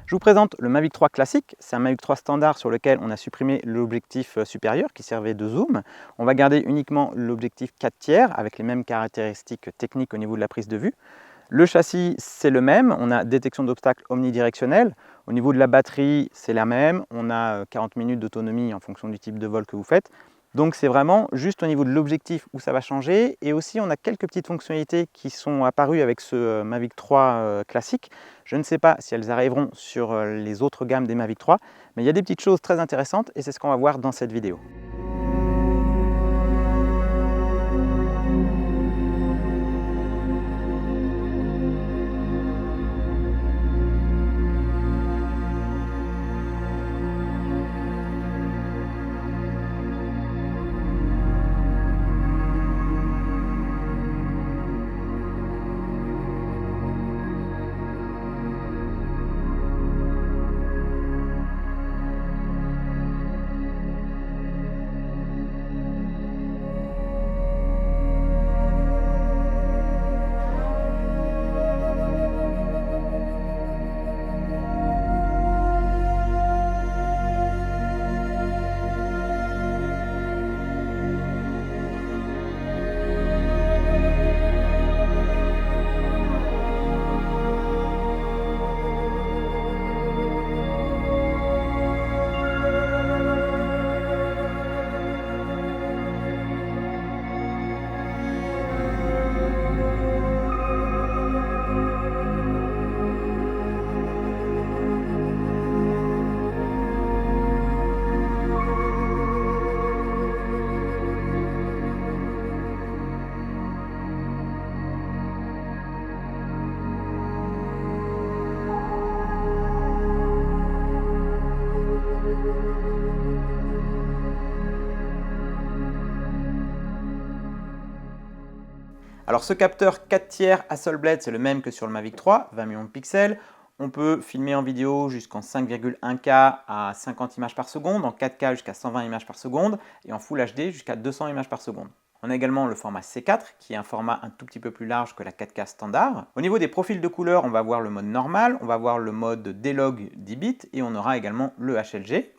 Je vous présente le Mavic 3 classique. C'est un Mavic 3 standard sur lequel on a supprimé l'objectif supérieur qui servait de zoom. On va garder uniquement l'objectif 4/3 avec les mêmes caractéristiques techniques au niveau de la prise de vue. Le châssis, c'est le même. On a détection d'obstacles omnidirectionnelle. Au niveau de la batterie, c'est la même. On a 40 minutes d'autonomie en fonction du type de vol que vous faites. Donc c'est vraiment juste au niveau de l'objectif où ça va changer. Et aussi, on a quelques petites fonctionnalités qui sont apparues avec ce Mavic 3 classique. Je ne sais pas si elles arriveront sur les autres gammes des Mavic 3, mais il y a des petites choses très intéressantes et c'est ce qu'on va voir dans cette vidéo. Alors ce capteur 4/3 Hasselblad, c'est le même que sur le Mavic 3, 20 millions de pixels. On peut filmer en vidéo jusqu'en 5,1K à 50 images par seconde, en 4K jusqu'à 120 images par seconde et en Full HD jusqu'à 200 images par seconde. On a également le format C4 qui est un format un tout petit peu plus large que la 4K standard. Au niveau des profils de couleurs, on va voir le mode normal, on va voir le mode D-Log 10 bits et on aura également le HLG.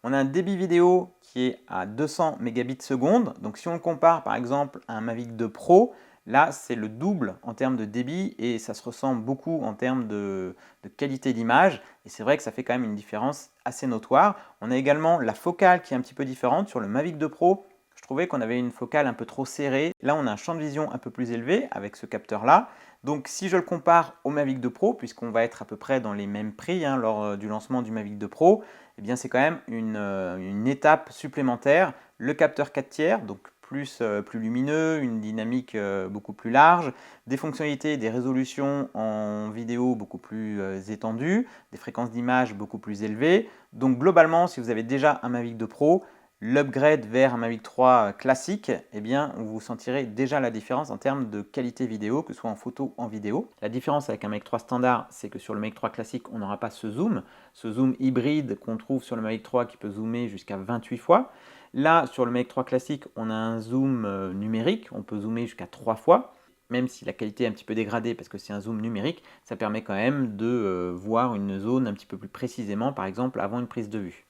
On a un débit vidéo qui est à 200 mégabits seconde. Donc si on le compare par exemple à un Mavic 2 Pro, là c'est le double en termes de débit et ça se ressent beaucoup en termes de qualité d'image. Et c'est vrai que ça fait quand même une différence assez notoire. On a également la focale qui est un petit peu différente. Sur le Mavic 2 Pro, je trouvais qu'on avait une focale un peu trop serrée. Là on a un champ de vision un peu plus élevé avec ce capteur-là. Donc si je le compare au Mavic 2 Pro, puisqu'on va être à peu près dans les mêmes prix lors du lancement du Mavic 2 Pro, eh bien c'est quand même une étape supplémentaire. Le capteur 4/3, donc plus lumineux, une dynamique beaucoup plus large, des fonctionnalités, des résolutions en vidéo beaucoup plus étendues, des fréquences d'image beaucoup plus élevées. Donc globalement, si vous avez déjà un Mavic 2 Pro, l'upgrade vers un Mavic 3 classique, eh bien, vous sentirez déjà la différence en termes de qualité vidéo, que ce soit en photo ou en vidéo. La différence avec un Mavic 3 standard, c'est que sur le Mavic 3 classique, on n'aura pas ce zoom hybride qu'on trouve sur le Mavic 3 qui peut zoomer jusqu'à 28 fois. Là, sur le Mavic 3 classique, on a un zoom numérique, on peut zoomer jusqu'à 3 fois. Même si la qualité est un petit peu dégradée parce que c'est un zoom numérique, ça permet quand même de voir une zone un petit peu plus précisément, par exemple avant une prise de vue.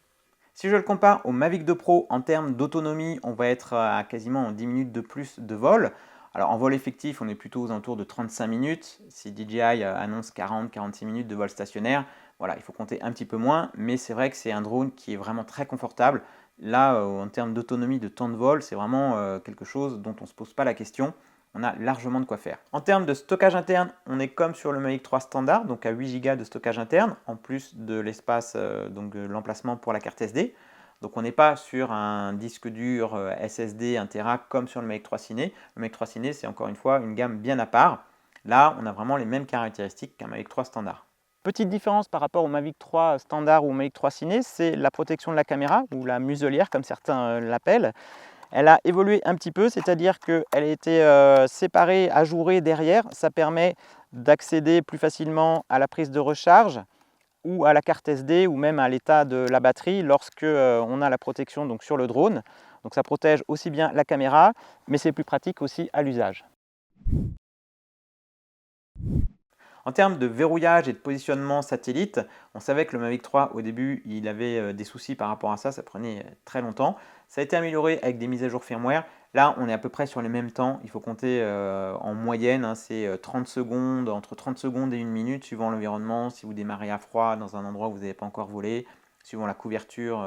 Si je le compare au Mavic 2 Pro en termes d'autonomie, on va être à quasiment 10 minutes de plus de vol. Alors en vol effectif, on est plutôt aux alentours de 35 minutes. Si DJI annonce 40-46 minutes de vol stationnaire, voilà, il faut compter un petit peu moins, mais c'est vrai que c'est un drone qui est vraiment très confortable. Là, en termes d'autonomie, de temps de vol, c'est vraiment quelque chose dont on ne se pose pas la question. On a largement de quoi faire. En termes de stockage interne, on est comme sur le Mavic 3 standard, donc à 8 Go de stockage interne, en plus de l'espace, donc l'emplacement pour la carte SD. Donc on n'est pas sur un disque dur SSD 1 Tera comme sur le Mavic 3 Ciné. Le Mavic 3 Ciné, c'est encore une fois une gamme bien à part. Là, on a vraiment les mêmes caractéristiques qu'un Mavic 3 standard. Petite différence par rapport au Mavic 3 standard ou au Mavic 3 Ciné, c'est la protection de la caméra, ou la muselière comme certains l'appellent. Elle a évolué un petit peu, c'est-à-dire qu'elle a été séparée, ajourée derrière. Ça permet d'accéder plus facilement à la prise de recharge ou à la carte SD ou même à l'état de la batterie lorsque on a la protection donc, sur le drone. Donc ça protège aussi bien la caméra, mais c'est plus pratique aussi à l'usage. En termes de verrouillage et de positionnement satellite, on savait que le Mavic 3 au début il avait des soucis par rapport à ça, ça prenait très longtemps. Ça a été amélioré avec des mises à jour firmware. Là on est à peu près sur les mêmes temps, il faut compter en moyenne, hein, c'est 30 secondes, entre 30 secondes et 1 minute suivant l'environnement, si vous démarrez à froid dans un endroit où vous n'avez pas encore volé, suivant la couverture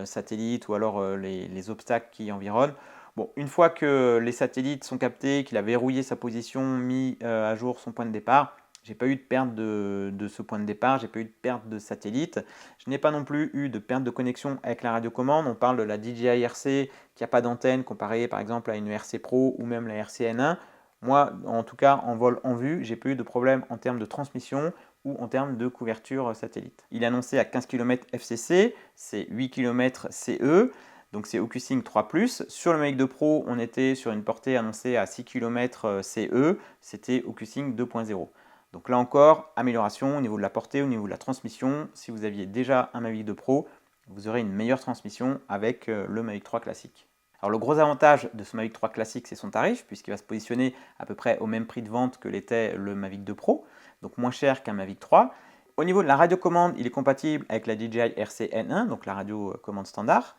satellite ou alors les obstacles qui environnent. Bon, une fois que les satellites sont captés, qu'il a verrouillé sa position, mis à jour son point de départ, j'ai pas eu de perte de ce point de départ, j'ai pas eu de perte de satellite. Je n'ai pas non plus eu de perte de connexion avec la radiocommande. On parle de la DJI RC qui n'a pas d'antenne comparée par exemple à une RC Pro ou même la RC-N1. Moi, en tout cas, en vol en vue, j'ai pas eu de problème en termes de transmission ou en termes de couverture satellite. Il est annoncé à 15 km FCC, c'est 8 km CE. Donc c'est OcuSync 3+. Sur le Mavic 2 Pro, on était sur une portée annoncée à 6 km CE, c'était OcuSync 2.0. Donc là encore, amélioration au niveau de la portée, au niveau de la transmission. Si vous aviez déjà un Mavic 2 Pro, vous aurez une meilleure transmission avec le Mavic 3 classique. Alors le gros avantage de ce Mavic 3 classique, c'est son tarif, puisqu'il va se positionner à peu près au même prix de vente que l'était le Mavic 2 Pro, donc moins cher qu'un Mavic 3. Au niveau de la radiocommande, il est compatible avec la DJI RC-N1, donc la radiocommande standard.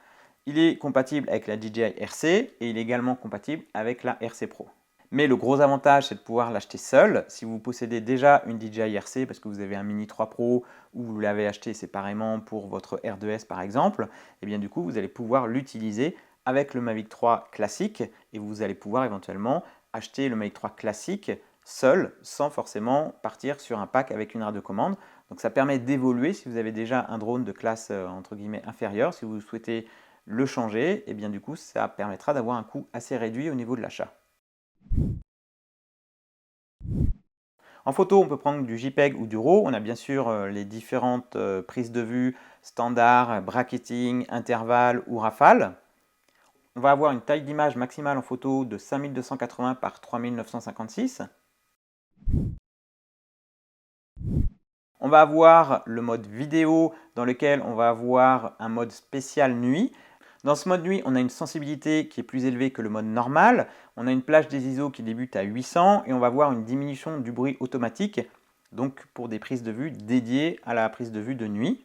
Il est compatible avec la DJI RC et il est également compatible avec la RC Pro. Mais le gros avantage, c'est de pouvoir l'acheter seul. Si vous possédez déjà une DJI RC parce que vous avez un Mini 3 Pro ou vous l'avez acheté séparément pour votre R2S par exemple, et bien du coup, vous allez pouvoir l'utiliser avec le Mavic 3 classique et vous allez pouvoir éventuellement acheter le Mavic 3 classique seul sans forcément partir sur un pack avec une radiocommande. Donc ça permet d'évoluer si vous avez déjà un drone de classe entre guillemets inférieure, si vous souhaitez le changer, et bien du coup ça permettra d'avoir un coût assez réduit au niveau de l'achat. En photo, on peut prendre du JPEG ou du RAW. On a bien sûr les différentes prises de vue standard, bracketing, intervalle ou rafale. On va avoir une taille d'image maximale en photo de 5280 par 3956. On va avoir le mode vidéo dans lequel on va avoir un mode spécial nuit. Dans ce mode nuit, on a une sensibilité qui est plus élevée que le mode normal. On a une plage des ISO qui débute à 800 et on va avoir une diminution du bruit automatique, donc pour des prises de vue dédiées à la prise de vue de nuit.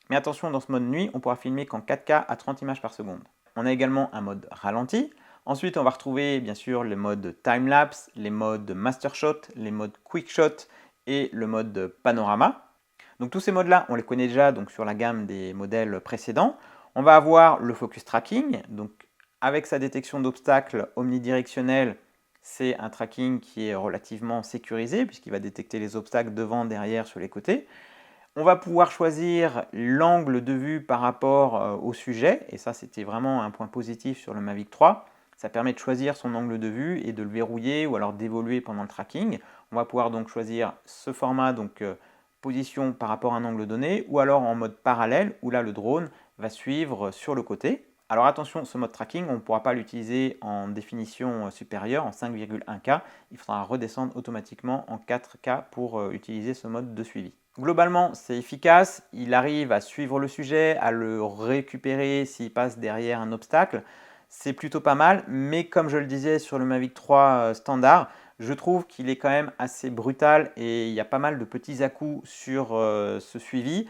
Mais attention, dans ce mode nuit, on pourra filmer qu'en 4K à 30 images par seconde. On a également un mode ralenti. Ensuite, on va retrouver bien sûr les modes time-lapse, les modes master shot, les modes quick shot et le mode panorama. Donc tous ces modes-là, on les connaît déjà donc, sur la gamme des modèles précédents. On va avoir le focus tracking, donc avec sa détection d'obstacles omnidirectionnelle, c'est un tracking qui est relativement sécurisé puisqu'il va détecter les obstacles devant, derrière, sur les côtés. On va pouvoir choisir l'angle de vue par rapport au sujet, et ça c'était vraiment un point positif sur le Mavic 3. Ça permet de choisir son angle de vue et de le verrouiller ou alors d'évoluer pendant le tracking. On va pouvoir donc choisir ce format, donc position par rapport à un angle donné, ou alors en mode parallèle, où là le drone va suivre sur le côté. Alors attention, ce mode tracking, on ne pourra pas l'utiliser en définition supérieure, en 5,1K. Il faudra redescendre automatiquement en 4K pour utiliser ce mode de suivi. Globalement, c'est efficace. Il arrive à suivre le sujet, à le récupérer s'il passe derrière un obstacle. C'est plutôt pas mal, mais comme je le disais sur le Mavic 3 standard, je trouve qu'il est quand même assez brutal et il y a pas mal de petits à-coups sur ce suivi.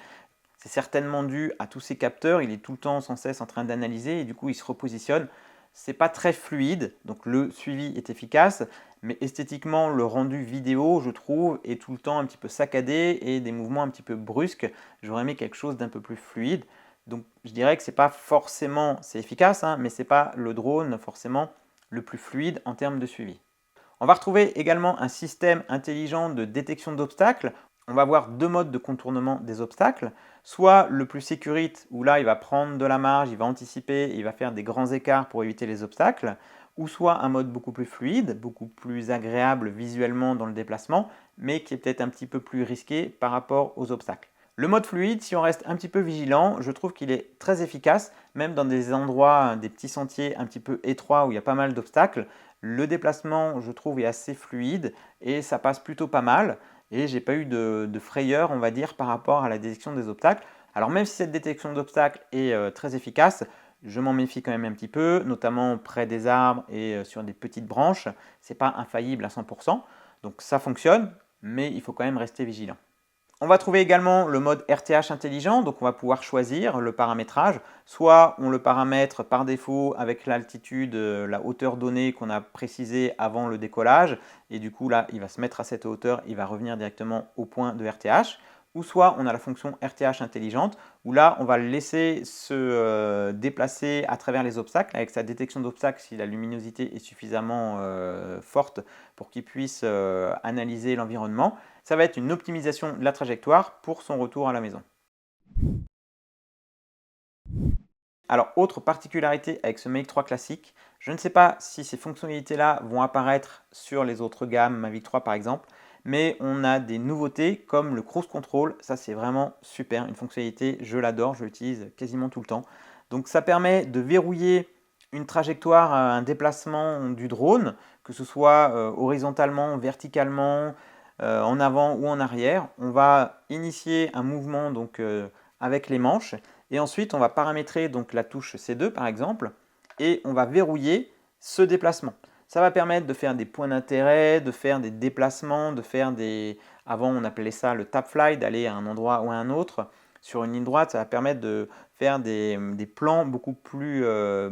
C'est certainement dû à tous ces capteurs, il est tout le temps sans cesse en train d'analyser et du coup il se repositionne. C'est pas très fluide, donc le suivi est efficace, mais esthétiquement le rendu vidéo je trouve est tout le temps un petit peu saccadé et des mouvements un petit peu brusques. J'aurais aimé quelque chose d'un peu plus fluide. Donc je dirais que c'est pas forcément, c'est efficace, hein, mais c'est pas le drone forcément le plus fluide en termes de suivi. On va retrouver également un système intelligent de détection d'obstacles. On va avoir deux modes de contournement des obstacles. Soit le plus sécurite, où là il va prendre de la marge, il va anticiper, il va faire des grands écarts pour éviter les obstacles. Ou soit un mode beaucoup plus fluide, beaucoup plus agréable visuellement dans le déplacement, mais qui est peut-être un petit peu plus risqué par rapport aux obstacles. Le mode fluide, si on reste un petit peu vigilant, je trouve qu'il est très efficace, même dans des endroits, des petits sentiers un petit peu étroits où il y a pas mal d'obstacles. Le déplacement, je trouve, est assez fluide et ça passe plutôt pas mal. Et j'ai pas eu de frayeur, on va dire, par rapport à la détection des obstacles. Alors même si cette détection d'obstacles est très efficace, je m'en méfie quand même un petit peu, notamment près des arbres et sur des petites branches. C'est pas infaillible à 100%. Donc ça fonctionne. mais il faut quand même rester vigilant. On va trouver également le mode RTH intelligent, donc on va pouvoir choisir le paramétrage. Soit on le paramètre par défaut avec l'altitude, la hauteur donnée qu'on a précisée avant le décollage, et du coup là il va se mettre à cette hauteur, il va revenir directement au point de RTH. Ou soit on a la fonction RTH intelligente, où là on va le laisser se déplacer à travers les obstacles, avec sa détection d'obstacles si la luminosité est suffisamment forte pour qu'il puisse analyser l'environnement. Ça va être une optimisation de la trajectoire pour son retour à la maison. Alors, autre particularité avec ce Mavic 3 classique, je ne sais pas si ces fonctionnalités-là vont apparaître sur les autres gammes, Mavic 3 par exemple, mais on a des nouveautés comme le Cruise Control. Ça, c'est vraiment super, une fonctionnalité, je l'adore, je l'utilise quasiment tout le temps. Donc, ça permet de verrouiller une trajectoire, un déplacement du drone, que ce soit horizontalement, verticalement, en avant ou en arrière. On va initier un mouvement donc, avec les manches et ensuite on va paramétrer donc, la touche C2 par exemple et on va verrouiller ce déplacement. Ça va permettre de faire des points d'intérêt, de faire des déplacements, de faire des... Avant on appelait ça le tap fly, d'aller à un endroit ou à un autre. Sur une ligne droite, ça va permettre de faire des plans beaucoup plus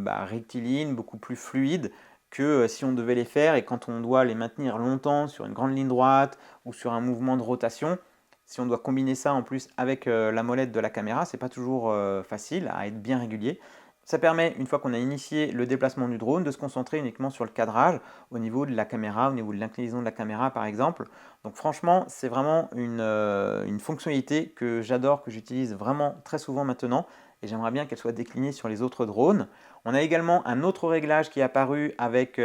rectilignes, beaucoup plus fluides que si on devait les faire et quand on doit les maintenir longtemps sur une grande ligne droite ou sur un mouvement de rotation, si on doit combiner ça en plus avec la molette de la caméra, c'est pas toujours facile à être bien régulier. Ça permet, une fois qu'on a initié le déplacement du drone, de se concentrer uniquement sur le cadrage au niveau de la caméra, au niveau de l'inclinaison de la caméra par exemple. Donc franchement, c'est vraiment une fonctionnalité que j'adore, que j'utilise vraiment très souvent maintenant et j'aimerais bien qu'elle soit déclinée sur les autres drones. On a également un autre réglage qui est apparu avec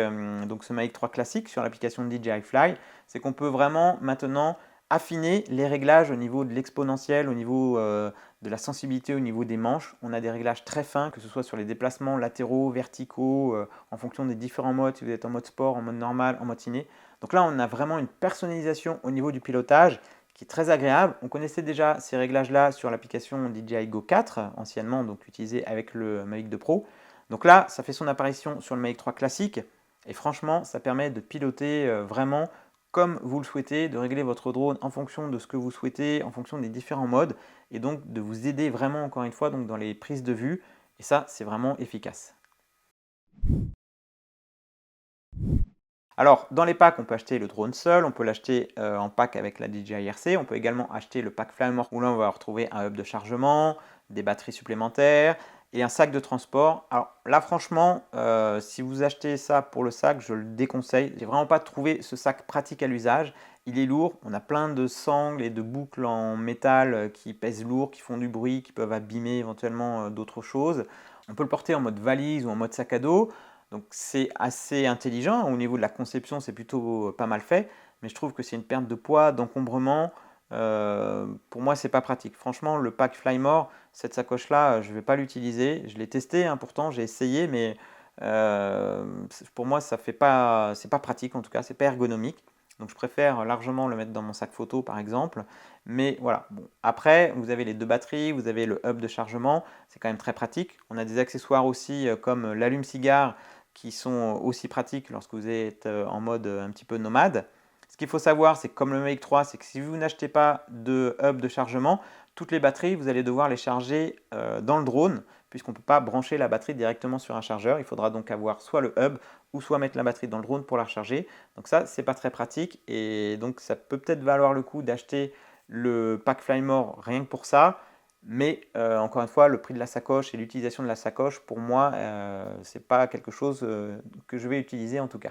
donc ce Mavic 3 classique sur l'application DJI Fly, c'est qu'on peut vraiment maintenant affiner les réglages au niveau de l'exponentielle, au niveau de la sensibilité, au niveau des manches. On a des réglages très fins, que ce soit sur les déplacements latéraux, verticaux, en fonction des différents modes, si vous êtes en mode sport, en mode normal, en mode ciné. Donc là, on a vraiment une personnalisation au niveau du pilotage qui est très agréable. On connaissait déjà ces réglages-là sur l'application DJI Go 4, anciennement donc utilisée avec le Mavic 2 Pro. Donc là, ça fait son apparition sur le Mavic 3 classique et franchement, ça permet de piloter vraiment comme vous le souhaitez, de régler votre drone en fonction de ce que vous souhaitez, en fonction des différents modes, et donc de vous aider vraiment, encore une fois, donc dans les prises de vue, et ça, c'est vraiment efficace. Alors, dans les packs, on peut acheter le drone seul, on peut l'acheter en pack avec la DJI RC, on peut également acheter le pack Flymore, où là, on va retrouver un hub de chargement, des batteries supplémentaires, et un sac de transport. Alors là franchement, si vous achetez ça pour le sac, je le déconseille. J'ai vraiment pas trouvé ce sac pratique à l'usage. Il est lourd, on a plein de sangles et de boucles en métal qui pèsent lourd, qui font du bruit, qui peuvent abîmer éventuellement d'autres choses. On peut le porter en mode valise ou en mode sac à dos. Donc c'est assez intelligent. Au niveau de la conception, c'est plutôt pas mal fait. Mais je trouve que c'est une perte de poids, d'encombrement. Pour moi, c'est pas pratique. Franchement, le pack Flymore, cette sacoche-là, je ne vais pas l'utiliser. Je l'ai testé, hein, pourtant, j'ai essayé, mais pour moi, ça fait pas, c'est pas pratique en tout cas, c'est pas ergonomique. Donc, je préfère largement le mettre dans mon sac photo, par exemple. Mais voilà. Bon. Après, vous avez les deux batteries, vous avez le hub de chargement, c'est quand même très pratique. On a des accessoires aussi comme l'allume-cigare qui sont aussi pratiques lorsque vous êtes en mode un petit peu nomade. Ce qu'il faut savoir, c'est que comme le Mavic 3, c'est que si vous n'achetez pas de hub de chargement, toutes les batteries, vous allez devoir les charger dans le drone, puisqu'on ne peut pas brancher la batterie directement sur un chargeur. Il faudra donc avoir soit le hub ou soit mettre la batterie dans le drone pour la recharger. Donc ça, c'est pas très pratique et donc ça peut peut-être valoir le coup d'acheter le pack Flymore rien que pour ça. Mais encore une fois, le prix de la sacoche et l'utilisation de la sacoche, pour moi, ce n'est pas quelque chose que je vais utiliser en tout cas.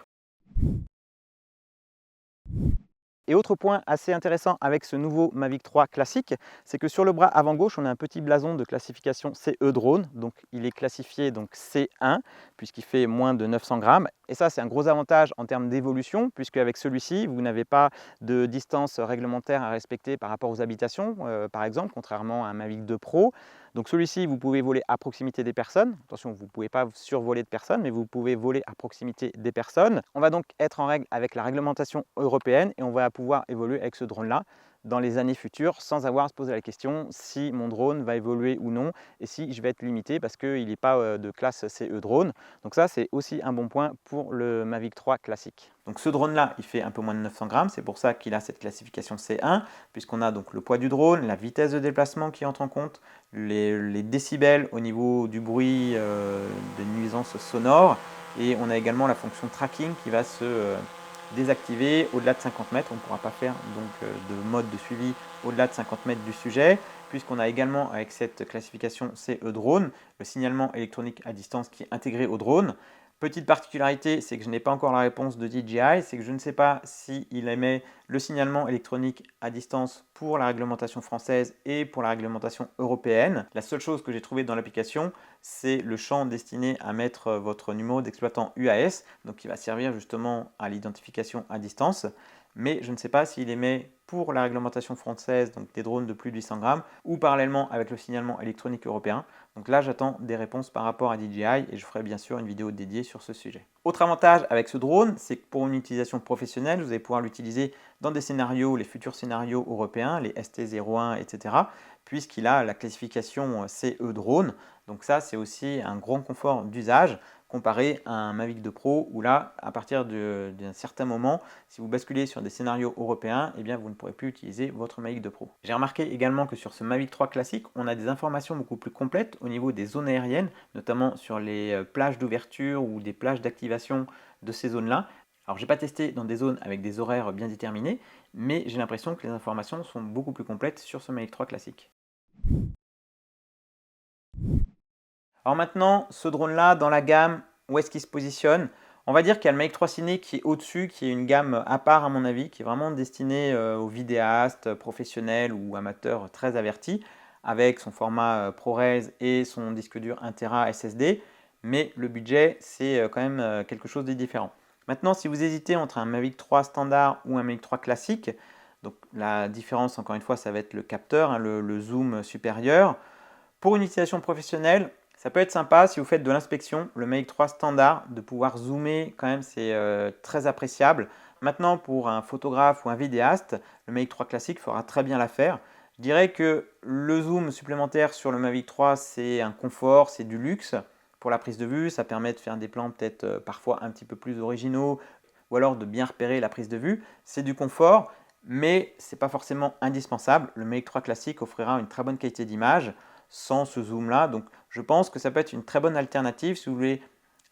Et autre point assez intéressant avec ce nouveau Mavic 3 classique, c'est que sur le bras avant gauche, on a un petit blason de classification CE drone. Donc il est classifié donc C1 puisqu'il fait moins de 900 grammes. Et ça, c'est un gros avantage en termes d'évolution puisque avec celui-ci, vous n'avez pas de distance réglementaire à respecter par rapport aux habitations, par exemple, contrairement à un Mavic 2 Pro. Donc celui-ci, vous pouvez voler à proximité des personnes. Attention, vous ne pouvez pas survoler de personnes, mais vous pouvez voler à proximité des personnes. On va donc être en règle avec la réglementation européenne et on va pouvoir évoluer avec ce drone-là. dans les années futures sans avoir à se poser la question si mon drone va évoluer ou non et si je vais être limité parce qu'il n'est pas de classe CE drone. Donc ça, c'est aussi un bon point pour le Mavic 3 classique. Donc ce drone-là, il fait un peu moins de 900 grammes, c'est pour ça qu'il a cette classification C1, puisqu'on a donc le poids du drone, la vitesse de déplacement qui entre en compte, les décibels au niveau du bruit, des nuisances sonores, et on a également la fonction tracking qui va se désactiver au-delà de 50 mètres. On ne pourra pas faire donc de mode de suivi au-delà de 50 mètres du sujet, puisqu'on a également avec cette classification CE drone, le signalement électronique à distance qui est intégré au drone. Petite particularité, c'est que je n'ai pas encore la réponse de DJI, c'est que je ne sais pas s'il émet le signalement électronique à distance pour la réglementation française et pour la réglementation européenne. La seule chose que j'ai trouvée dans l'application, c'est le champ destiné à mettre votre numéro d'exploitant UAS, donc qui va servir justement à l'identification à distance. Mais je ne sais pas s'il émet pour la réglementation française, donc des drones de plus de 800 grammes, ou parallèlement avec le signalement électronique européen. Donc là, j'attends des réponses par rapport à DJI et je ferai bien sûr une vidéo dédiée sur ce sujet. Autre avantage avec ce drone, c'est que pour une utilisation professionnelle, vous allez pouvoir l'utiliser dans des scénarios, les futurs scénarios européens, les ST01, etc., puisqu'il a la classification CE drone. Donc ça, c'est aussi un grand confort d'usage comparé à un Mavic 2 Pro où là, à partir d'un certain moment, si vous basculez sur des scénarios européens, eh bien, vous ne pourrez plus utiliser votre Mavic 2 Pro. J'ai remarqué également que sur ce Mavic 3 classique, on a des informations beaucoup plus complètes au niveau des zones aériennes, notamment sur les plages d'ouverture ou des plages d'activation de ces zones-là. Alors, je n'ai pas testé dans des zones avec des horaires bien déterminés, mais j'ai l'impression que les informations sont beaucoup plus complètes sur ce Mavic 3 classique. Alors maintenant, ce drone-là, dans la gamme, où est-ce qu'il se positionne? On va dire qu'il y a le Mavic 3 Ciné qui est au-dessus, qui est une gamme à part à mon avis, qui est vraiment destinée aux vidéastes professionnels ou amateurs très avertis, avec son format ProRes et son disque dur 1 Tera SSD. Mais le budget, c'est quand même quelque chose de différent. Maintenant, si vous hésitez entre un Mavic 3 standard ou un Mavic 3 classique, donc la différence, encore une fois, ça va être le capteur, hein, le zoom supérieur. Pour une utilisation professionnelle, ça peut être sympa si vous faites de l'inspection, le Mavic 3 standard, de pouvoir zoomer quand même, c'est très appréciable. Maintenant, pour un photographe ou un vidéaste, le Mavic 3 classique fera très bien l'affaire. Je dirais que le zoom supplémentaire sur le Mavic 3, c'est un confort, c'est du luxe pour la prise de vue. Ça permet de faire des plans peut-être parfois un petit peu plus originaux ou alors de bien repérer la prise de vue. C'est du confort, mais ce n'est pas forcément indispensable. Le Mavic 3 classique offrira une très bonne qualité d'image sans ce zoom-là. Donc, je pense que ça peut être une très bonne alternative si vous voulez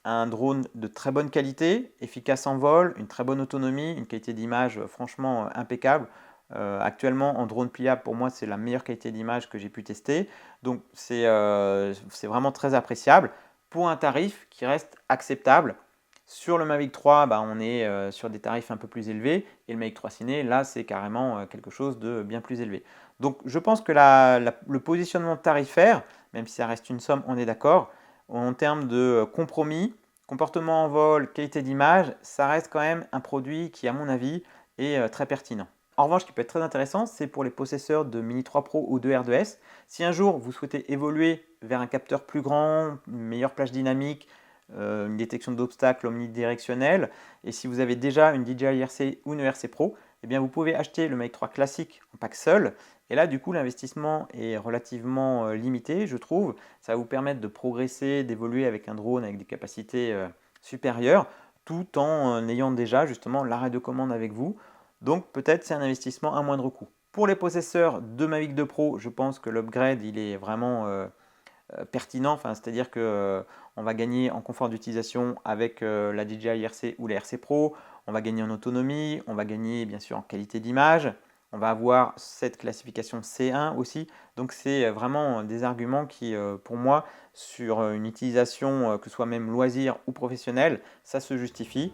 un drone de très bonne qualité, efficace en vol, une très bonne autonomie, une qualité d'image franchement impeccable. Actuellement, en drone pliable, pour moi, c'est la meilleure qualité d'image que j'ai pu tester. Donc, c'est vraiment très appréciable pour un tarif qui reste acceptable. Sur le Mavic 3, on est sur des tarifs un peu plus élevés et le Mavic 3 Ciné, là, c'est carrément quelque chose de bien plus élevé. Donc, je pense que le positionnement tarifaire, même si ça reste une somme, on est d'accord, en termes de compromis, comportement en vol, qualité d'image, ça reste quand même un produit qui, à mon avis, est très pertinent. En revanche, ce qui peut être très intéressant, c'est pour les possesseurs de Mini 3 Pro ou de R2S. Si un jour vous souhaitez évoluer vers un capteur plus grand, une meilleure plage dynamique, une détection d'obstacles omnidirectionnelle, et si vous avez déjà une DJI RC ou une RC Pro, eh bien vous pouvez acheter le Mavic 3 classique en pack seul. Et là, du coup, l'investissement est relativement limité, je trouve. Ça va vous permettre de progresser, d'évoluer avec un drone avec des capacités supérieures, tout en ayant déjà justement l'arrêt de commande avec vous. Donc peut-être c'est un investissement à moindre coût. Pour les possesseurs de Mavic 2 Pro, je pense que l'upgrade il est vraiment pertinent, c'est-à-dire que on va gagner en confort d'utilisation avec la DJI RC ou la RC Pro, on va gagner en autonomie, on va gagner bien sûr en qualité d'image, on va avoir cette classification C1 aussi, donc c'est vraiment des arguments qui pour moi sur une utilisation que ce soit même loisir ou professionnelle, ça se justifie.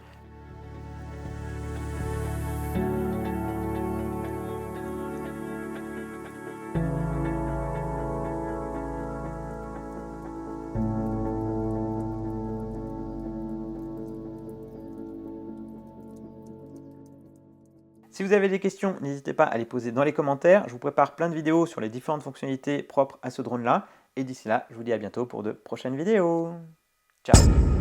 Si vous avez des questions, n'hésitez pas à les poser dans les commentaires. Je vous prépare plein de vidéos sur les différentes fonctionnalités propres à ce drone-là. Et d'ici là, je vous dis à bientôt pour de prochaines vidéos. Ciao!